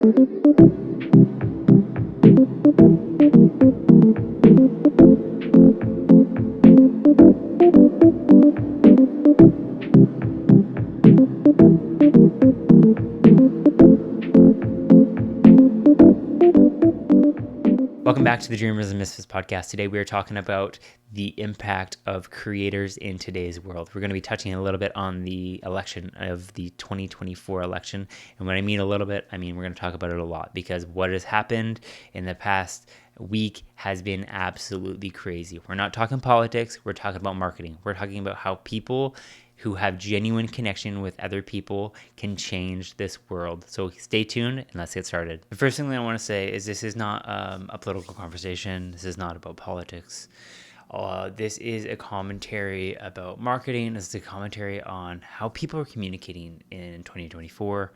Welcome back to the Dreamers Misfits Podcast. Today we are talking about the impact of creators in today's world. We're going to be touching a little bit on the election of the 2024 election. And when I mean a little bit, I mean we're going to talk about it a lot, because what has happened in the past week has been absolutely crazy. We're not talking politics. We're talking about marketing. We're talking about how people who have genuine connection with other people can change this world. So stay tuned and let's get started. The first thing that I want to say is this is not a political conversation. This is not about politics. This is a commentary about marketing. This is a commentary on how people are communicating in 2024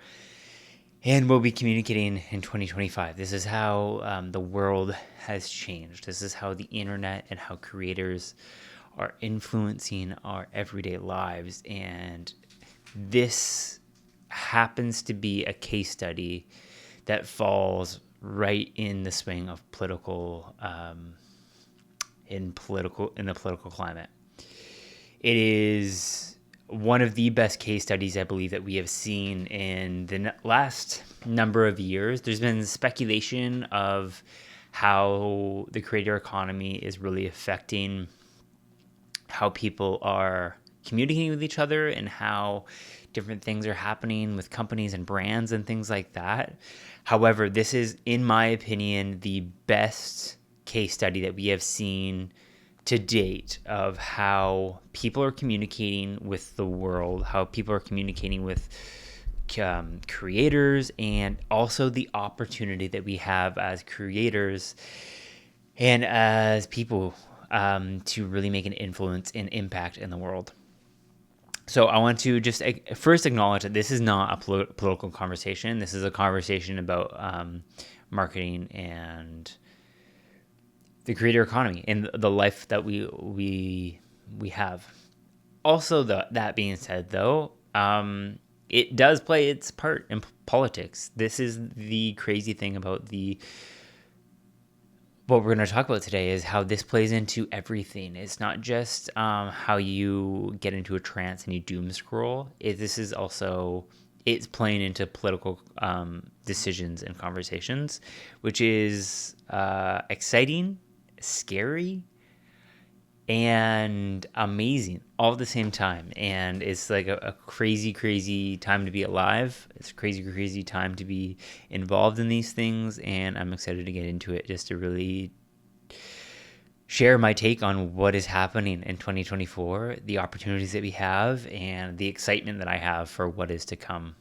and will be communicating in 2025. This is how the world has changed. This is how the internet and how creators are influencing our everyday lives. And this happens to be a case study that falls right in the swing of political, in the political climate. It is one of the best case studies, I believe, that we have seen in the last number of years. There's been speculation of how the creator economy is really affecting how people are communicating with each other and how different things are happening with companies and brands and things like that. However, this is, in my opinion, the best case study that we have seen to date of how people are communicating with the world, how people are communicating with creators, and also the opportunity that we have as creators and as people to really make an influence and impact in the world. So I want to just first acknowledge that this is not a political conversation. This is a conversation about marketing and the creator economy and the life that we have. Also, that being said, though, it does play its part in politics. This is the crazy thing about what we're going to talk about today is how this plays into everything. It's not just how you get into a trance and you doom scroll. This is also, it's playing into political decisions and conversations, which is exciting, scary, and amazing all at the same time. And it's like a crazy, crazy time to be alive. It's a crazy, crazy time to be involved in these things. And I'm excited to get into it just to really share my take on what is happening in 2024, the opportunities that we have, and the excitement that I have for what is to come.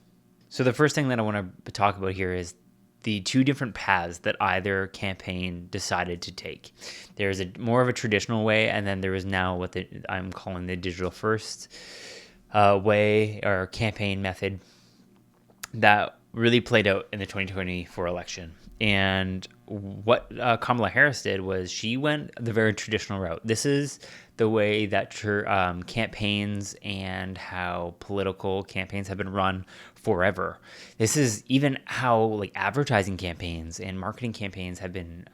So the first thing that I want to talk about here is the two different paths that either campaign decided to take. There's more of a traditional way, and then there is now what I'm calling the digital first way or campaign method that really played out in the 2024 election. And what Kamala Harris did was she went the very traditional route. This is the way that campaigns and how political campaigns have been run forever. This is even how like advertising campaigns and marketing campaigns have been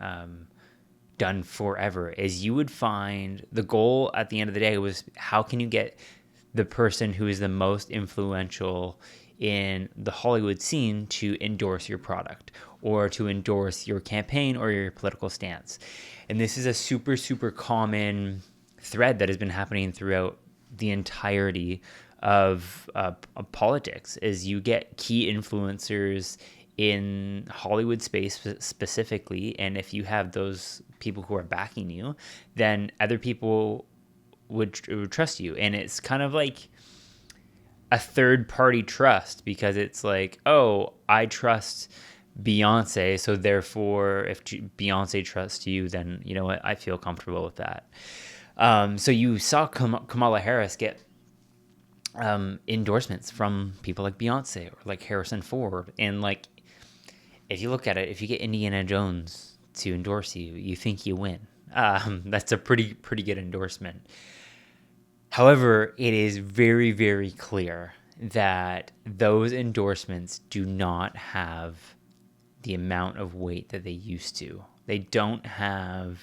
done forever. Is you would find the goal at the end of the day was how can you get the person who is the most influential in the Hollywood scene to endorse your product or to endorse your campaign or your political stance. And this is a super, super common thread that has been happening throughout the entirety of politics, is you get key influencers in Hollywood space specifically, and if you have those people who are backing you, then other people would trust you. And it's kind of like a third-party trust, because it's like, oh, I trust Beyonce, so therefore if Beyonce trusts you, then you know what, I feel comfortable with that. So you saw Kamala Harris get endorsements from people like Beyonce or like Harrison Ford. And like, if you look at it, if you get Indiana Jones to endorse you, you think you win. That's a pretty good endorsement. However, it is very, very clear that those endorsements do not have the amount of weight that they used to. They don't have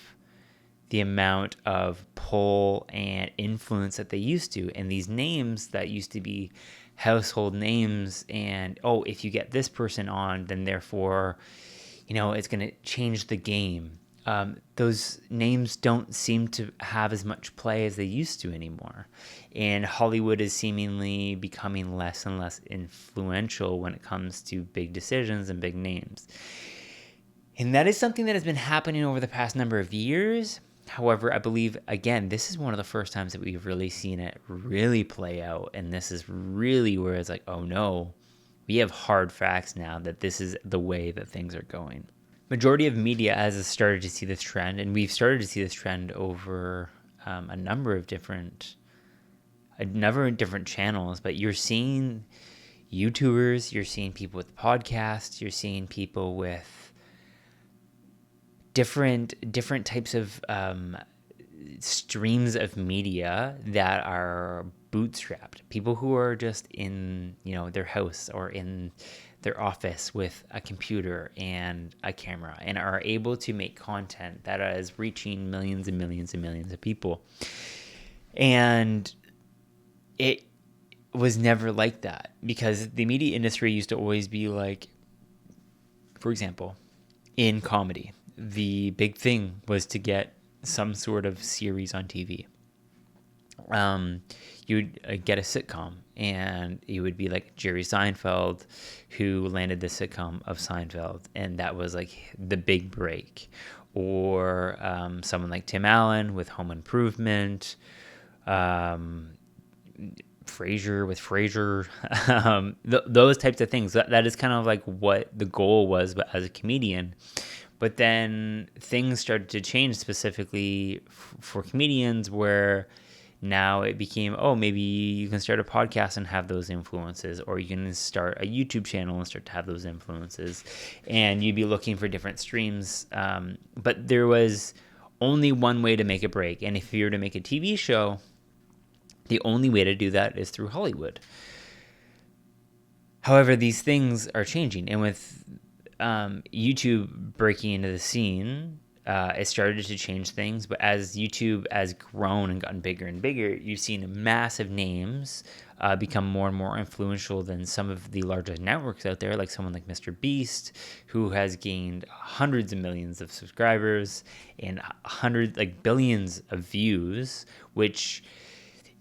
the amount of pull and influence that they used to. And these names that used to be household names, and if you get this person on, then therefore, it's going to change the game. Those names don't seem to have as much play as they used to anymore. And Hollywood is seemingly becoming less and less influential when it comes to big decisions and big names. And that is something that has been happening over the past number of years. However, I believe, again, this is one of the first times that we've really seen it really play out. And this is really where it's like, oh no, we have hard facts now that this is the way that things are going. Majority of media has started to see this trend, and we've started to see this trend over a number of different channels. But you're seeing YouTubers, you're seeing people with podcasts, you're seeing people with different types of streams of media that are bootstrapped. People who are just in their house or in their office with a computer and a camera and are able to make content that is reaching millions and millions and millions of people. And it was never like that, because the media industry used to always be like, for example, in comedy, the big thing was to get some sort of series on TV. You'd get a sitcom, and it would be like Jerry Seinfeld, who landed the sitcom of Seinfeld, and that was like the big break. Or someone like Tim Allen with Home Improvement, Frasier with Frasier, those types of things. That is kind of like what the goal was, but as a comedian. But then things started to change specifically for comedians, where now it became, maybe you can start a podcast and have those influences, or you can start a YouTube channel and start to have those influences, and you'd be looking for different streams. But there was only one way to make a break. And if you were to make a TV show, the only way to do that is through Hollywood. However, these things are changing. And with YouTube breaking into the scene, it started to change things. But as YouTube has grown and gotten bigger and bigger, you've seen massive names become more and more influential than some of the largest networks out there, like someone like Mr. Beast, who has gained hundreds of millions of subscribers and billions of views, which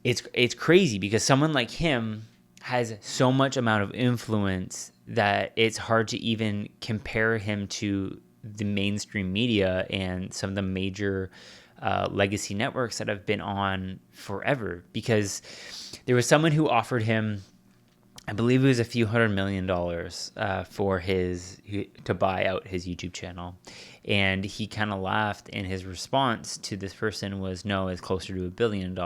it's crazy, because someone like him has so much amount of influence that it's hard to even compare him to the mainstream media and some of the major legacy networks that have been on forever. Because there was someone who offered him, I believe it was a few $100 million to buy out his YouTube channel. And he kind of laughed, and his response to this person was, no, it's closer to $1 billion.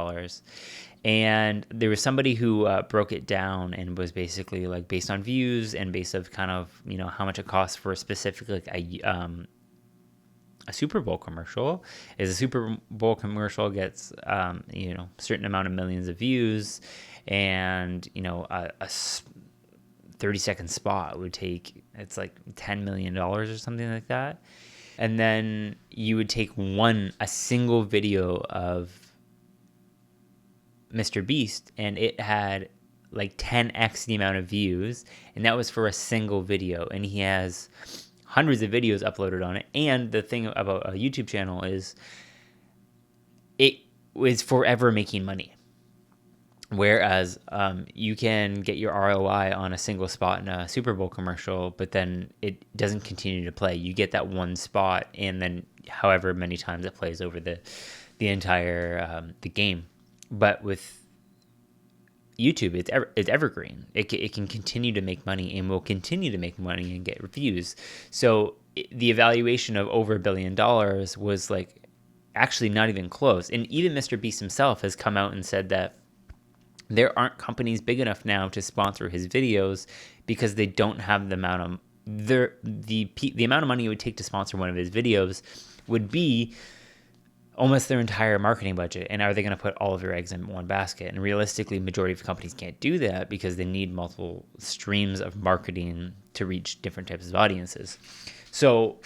And there was somebody who broke it down and was basically like based on views and based of kind of, how much it costs for specifically a Super Bowl commercial. Is a Super Bowl commercial gets, certain amount of millions of views, and, a 30-second spot would take, it's like $10 million or something like that. And then you would take a single video of Mr. Beast, and it had like 10x the amount of views, and that was for a single video, and he has hundreds of videos uploaded on it. And the thing about a YouTube channel is it is forever making money, whereas you can get your ROI on a single spot in a Super Bowl commercial, but then it doesn't continue to play. You get that one spot, and then however many times it plays over the entire the game. But with YouTube, it's evergreen. It can continue to make money, and will continue to make money and get reviews. So the evaluation of over $1 billion was like actually not even close. And even Mr. Beast himself has come out and said that there aren't companies big enough now to sponsor his videos, because they don't have the amount of the amount of money it would take to sponsor one of his videos would be almost their entire marketing budget. And are they going to put all of their eggs in one basket? And realistically, majority of companies can't do that because they need multiple streams of marketing to reach different types of audiences. So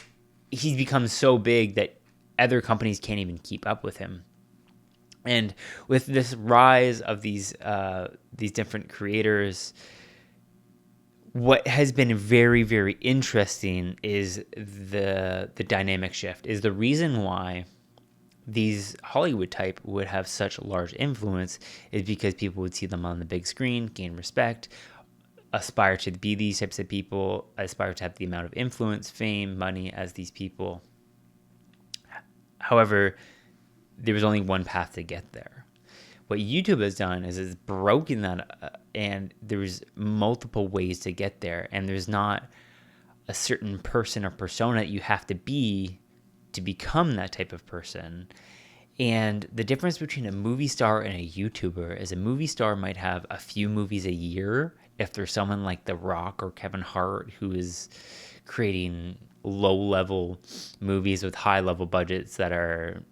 he's become so big that other companies can't even keep up with him. And with this rise of these different creators, what has been very, very interesting is the dynamic shift, is the reason why these Hollywood type would have such large influence is because people would see them on the big screen, gain respect, aspire to be these types of people, aspire to have the amount of influence, fame, money as these people. However, there was only one path to get there. What YouTube has done is it's broken that, and there's multiple ways to get there, and there's not a certain person or persona that you have to be to become that type of person. And the difference between a movie star and a YouTuber is a movie star might have a few movies a year if there's someone like The Rock or Kevin Hart who is creating low-level movies with high-level budgets that are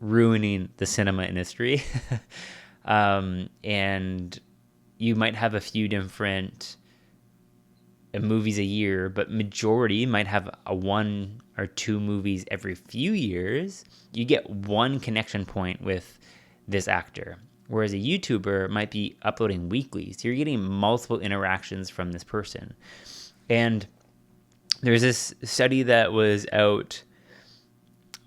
ruining the cinema industry. And you might have a few different movies a year, but majority might have a 1 or 2 movies every few years. You get one connection point with this actor, whereas a YouTuber might be uploading weekly, so you're getting multiple interactions from this person. And there's this study that was out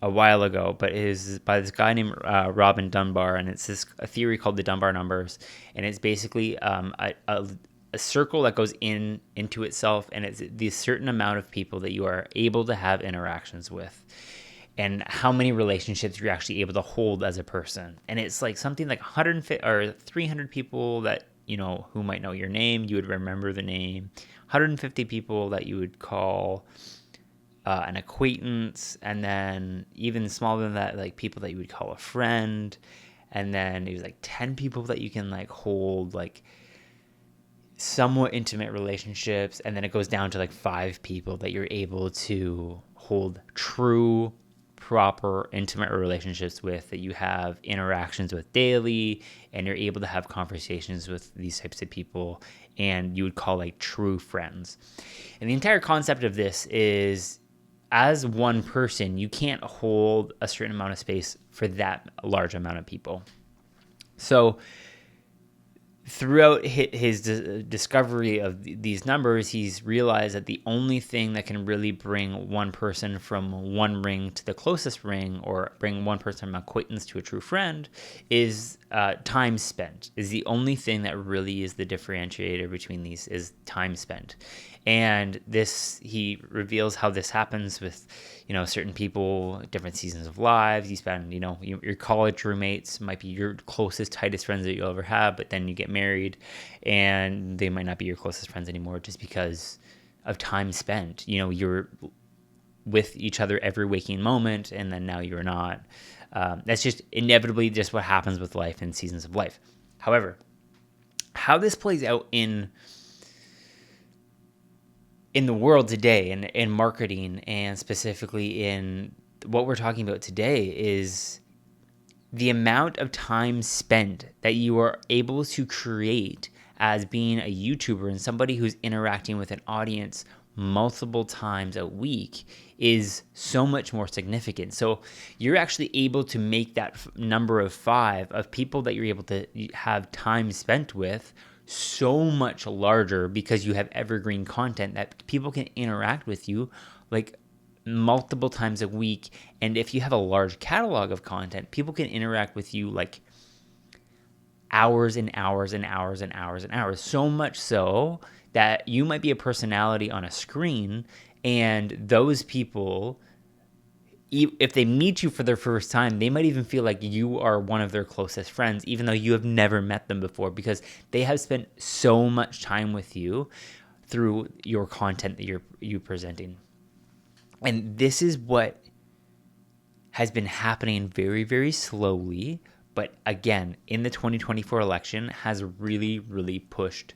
a while ago, but is by this guy named Robin Dunbar, and it's a theory called the Dunbar numbers, and it's basically a circle that goes into itself, and it's the certain amount of people that you are able to have interactions with, and how many relationships you're actually able to hold as a person. And it's like something like 150 or 300 people that who might know your name, you would remember the name. 150 people that you would call an acquaintance, and then even smaller than that, like people that you would call a friend, and then it was like 10 people that you can like hold like somewhat intimate relationships, and then it goes down to like 5 people that you're able to hold true, proper, intimate relationships with, that you have interactions with daily, and you're able to have conversations with these types of people, and you would call like true friends. And the entire concept of this is, as one person, you can't hold a certain amount of space for that large amount of people. So throughout his discovery of these numbers, he's realized that the only thing that can really bring one person from one ring to the closest ring, or bring one person from acquaintance to a true friend, is time spent. Is the only thing that really is the differentiator between these, is time spent. And this, he reveals how this happens with, certain people, different seasons of lives. You spend, your college roommates might be your closest, tightest friends that you'll ever have, but then you get married and they might not be your closest friends anymore just because of time spent. You're with each other every waking moment, and then now you're not. That's just inevitably just what happens with life and seasons of life. However, how this plays out in the world today, and in marketing, and specifically in what we're talking about today, is the amount of time spent that you are able to create as being a YouTuber and somebody who's interacting with an audience multiple times a week is so much more significant. So you're actually able to make that number of 5 of people that you're able to have time spent with so much larger, because you have evergreen content that people can interact with you like multiple times a week. And if you have a large catalog of content, people can interact with you like hours and hours and hours and hours and hours. So much so that you might be a personality on a screen, and those people, if they meet you for their first time, they might even feel like you are one of their closest friends, even though you have never met them before, because they have spent so much time with you through your content that you're presenting. And this is what has been happening very, very slowly, but again, in the 2024 election has really, really pushed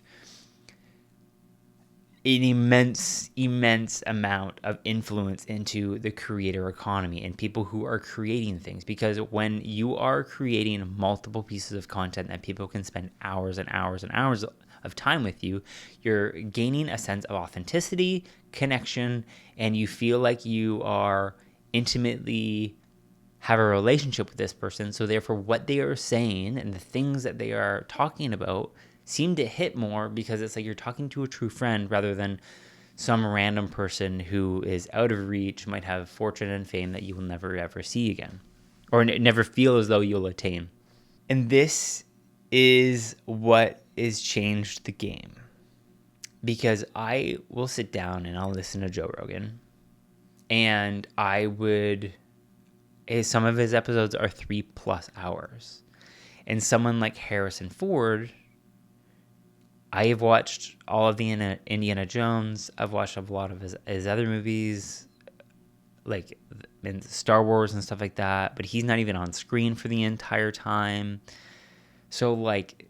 an immense amount of influence into the creator economy and people who are creating things. Because when you are creating multiple pieces of content that people can spend hours and hours and hours of time with you, you're gaining a sense of authenticity, connection, and you feel like you are intimately have a relationship with this person. So therefore what they are saying and the things that they are talking about seem to hit more, because it's like you're talking to a true friend rather than some random person who is out of reach, might have fortune and fame that you will never ever see again, or never feel as though you'll attain. And this is what is changed the game, because I will sit down and I'll listen to Joe Rogan, and some of his episodes are 3+ hours. And someone like Harrison Ford, I have watched all of the Indiana Jones. I've watched a lot of his other movies, like in Star Wars and stuff like that. But he's not even on screen for the entire time. So like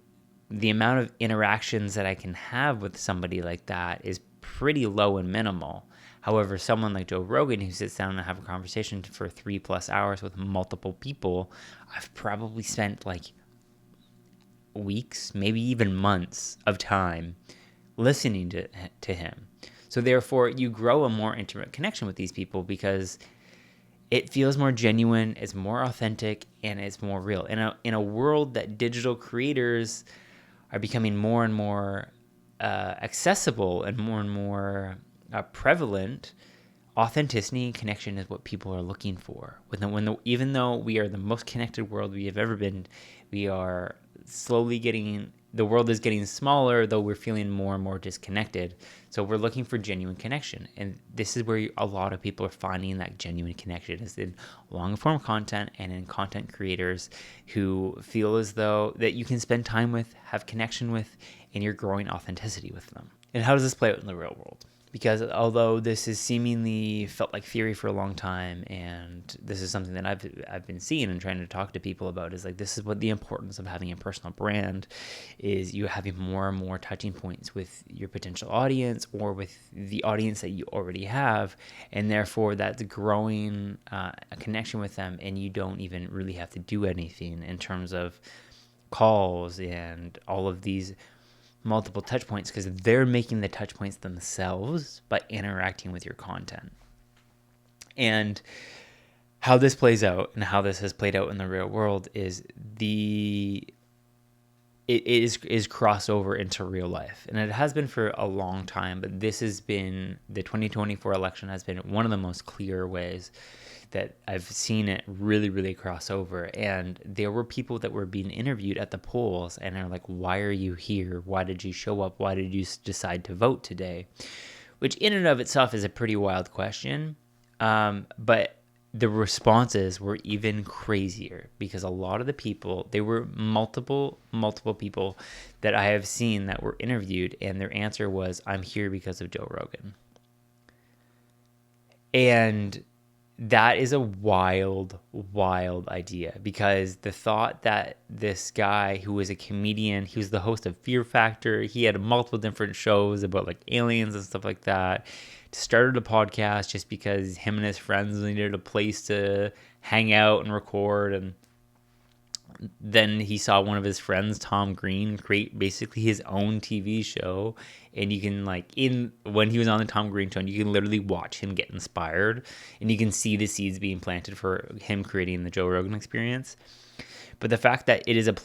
the amount of interactions that I can have with somebody like that is pretty low and minimal. However, someone like Joe Rogan, who sits down and have a conversation for 3+ hours with multiple people, I've probably spent like weeks, maybe even months of time listening to him. So therefore, you grow a more intimate connection with these people because it feels more genuine, it's more authentic, and it's more real. In a world that digital creators are becoming more and more accessible and more prevalent, authenticity and connection is what people are looking for. Even though we are the most connected world we have ever been, we are slowly the world is getting smaller, though we're feeling more and more disconnected. So we're looking for genuine connection. And this is where a lot of people are finding that genuine connection, is in long form content and in content creators who feel as though that you can spend time with, have connection with, and you're growing authenticity with them. And how does this play out in the real world? Because although this has seemingly felt like theory for a long time, and this is something that I've been seeing and trying to talk to people about, is like, this is what the importance of having a personal brand is. You having more and more touching points with your potential audience or with the audience that you already have, and therefore that's growing a connection with them, and you don't even really have to do anything in terms of calls and all of these multiple touch points, because they're making the touch points themselves by interacting with your content. And how this plays out and how this has played out in the real world is it is crossover into real life. And it has been for a long time, but this has been, the 2024 election has been one of the most clear ways that I've seen it really, really cross over. And there were people that were being interviewed at the polls and are like, why are you here? Why did you show up? Why did you decide to vote today? Which in and of itself is a pretty wild question. But the responses were even crazier, because a lot of the people, they were multiple people that I have seen that were interviewed, and their answer was, I'm here because of Joe Rogan. And that is a wild idea, because the thought that this guy who was a comedian, he was the host of Fear Factor, he had multiple different shows about like aliens and stuff like that, started a podcast just because him and his friends needed a place to hang out and record. And then he saw one of his friends, Tom Green, create basically his own TV show. And you can when he was on the Tom Green show, you can literally watch him get inspired, and you can see the seeds being planted for him creating the Joe Rogan Experience. But the fact that it is a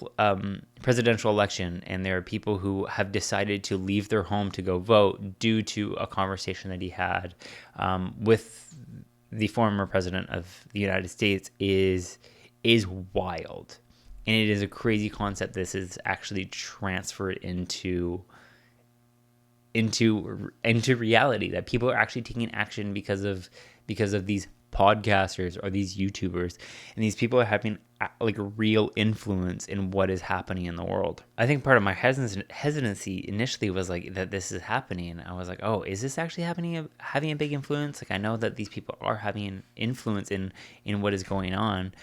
presidential election, and there are people who have decided to leave their home to go vote due to a conversation that he had with the former president of the United States is wild. And it is a crazy concept. This is actually transferred into reality, that people are actually taking action because of these podcasters or these YouTubers, and these people are having like a real influence in what is happening in the world. I think part of my hesitancy initially was like that this is happening. I was like, oh, is this actually having a big influence? Like, I know that these people are having influence in what is going on,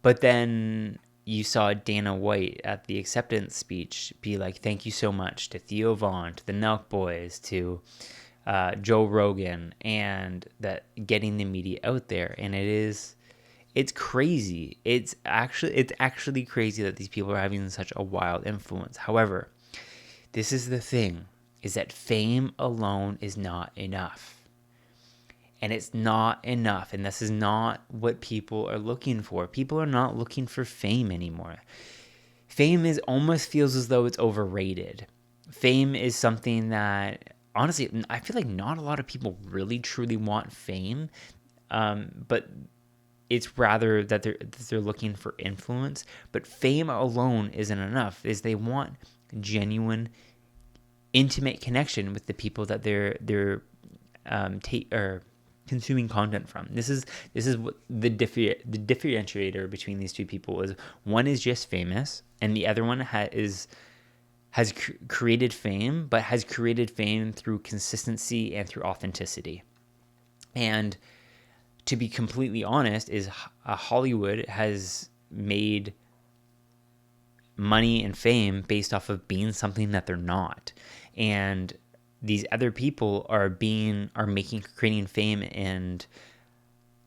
but then you saw Dana White at the acceptance speech be like, thank you so much to Theo Vaughn, to the Nelk Boys, to Joe Rogan, and that getting the media out there. And it's crazy. It's actually crazy that these people are having such a wild influence. However, this is the thing, is that fame alone is not enough. And it's not enough. And this is not what people are looking for. People are not looking for fame anymore. Fame almost feels as though it's overrated. Fame is something that, honestly, I feel like not a lot of people really truly want fame. But it's rather that they're looking for influence. But fame alone isn't enough. They want genuine, intimate connection with the people that they're consuming content from. This is what the differentiator between these two people is. One is just famous, and the other one has created fame, but has created fame through consistency and through authenticity. And to be completely honest, is Hollywood has made money and fame based off of being something that they're not. And these other people are creating fame and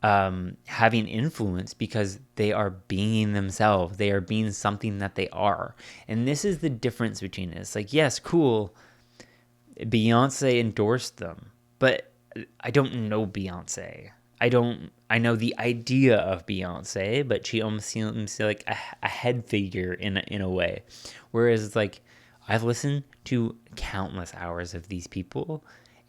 having influence because they are being themselves. They are being something that they are. And this is the difference between it. It's like, yes, cool, Beyonce endorsed them, but I don't know Beyonce. I know the idea of Beyonce, but she almost seems like a head figure in a way. Whereas it's like, I've listened to countless hours of these people,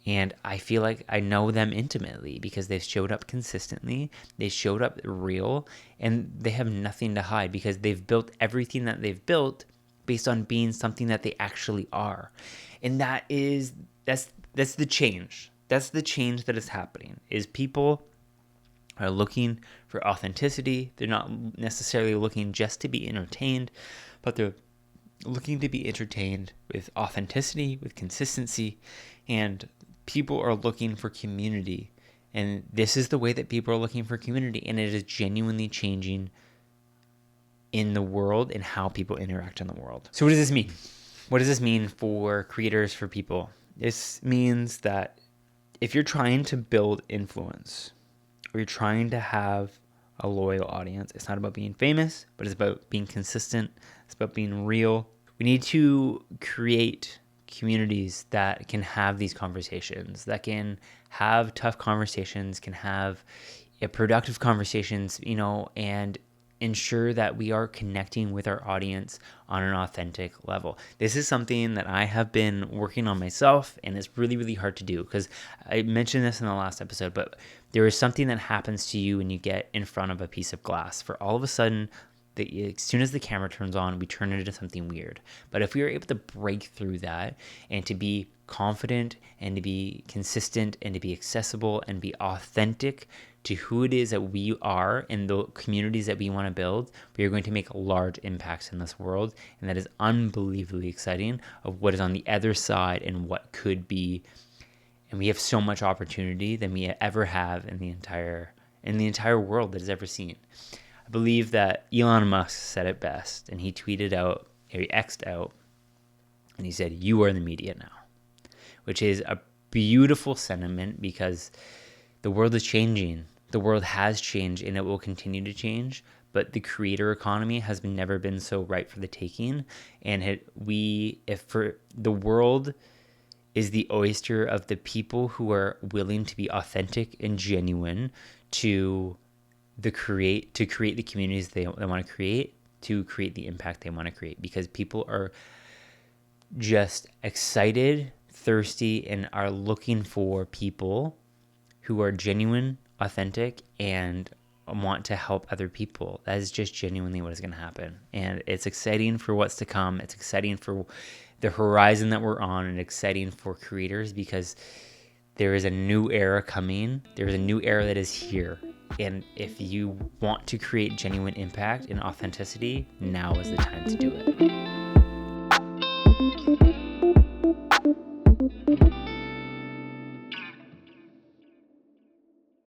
and I feel like I know them intimately because they've showed up consistently, they showed up real, and they have nothing to hide because they've built everything that they've built based on being something that they actually are. And that's the change. That's the change that is happening, is people are looking for authenticity. They're not necessarily looking just to be entertained, but they're looking to be entertained with authenticity, with consistency, and people are looking for community. And this is the way that people are looking for community, and it is genuinely changing in the world and how people interact in the world. So what does this mean? What does this mean for creators, for people? This means that if you're trying to build influence, or you're trying to have a loyal audience, it's not about being famous, but it's about being consistent. It's about being real. We need to create communities that can have these conversations, that can have tough conversations, can have productive conversations, and ensure that we are connecting with our audience on an authentic level. This is something that I have been working on myself, and it's really, really hard to do because I mentioned this in the last episode, but there is something that happens to you when you get in front of a piece of glass. For all of a sudden, as soon as the camera turns on, we turn it into something weird. But if we are able to break through that and to be confident and to be consistent and to be accessible and be authentic to who it is that we are and the communities that we want to build, we are going to make large impacts in this world. And that is unbelievably exciting of what is on the other side and what could be. And we have so much opportunity than we ever have in the entire world that has ever seen. I believe that Elon Musk said it best, and he tweeted out, or he X'd out, and he said, "You are the media now," which is a beautiful sentiment because the world is changing. The world has changed, and it will continue to change, but the creator economy has never been so ripe for the taking, and the world is the oyster of the people who are willing to be authentic and genuine to create the communities they want to create, to create the impact they want to create, because people are just excited, thirsty, and are looking for people who are genuine, authentic, and want to help other people. That is just genuinely what is going to happen. And it's exciting for what's to come. It's exciting for the horizon that we're on, and exciting for creators because there is a new era coming. There is a new era that is here. And if you want to create genuine impact and authenticity, now is the time to do it.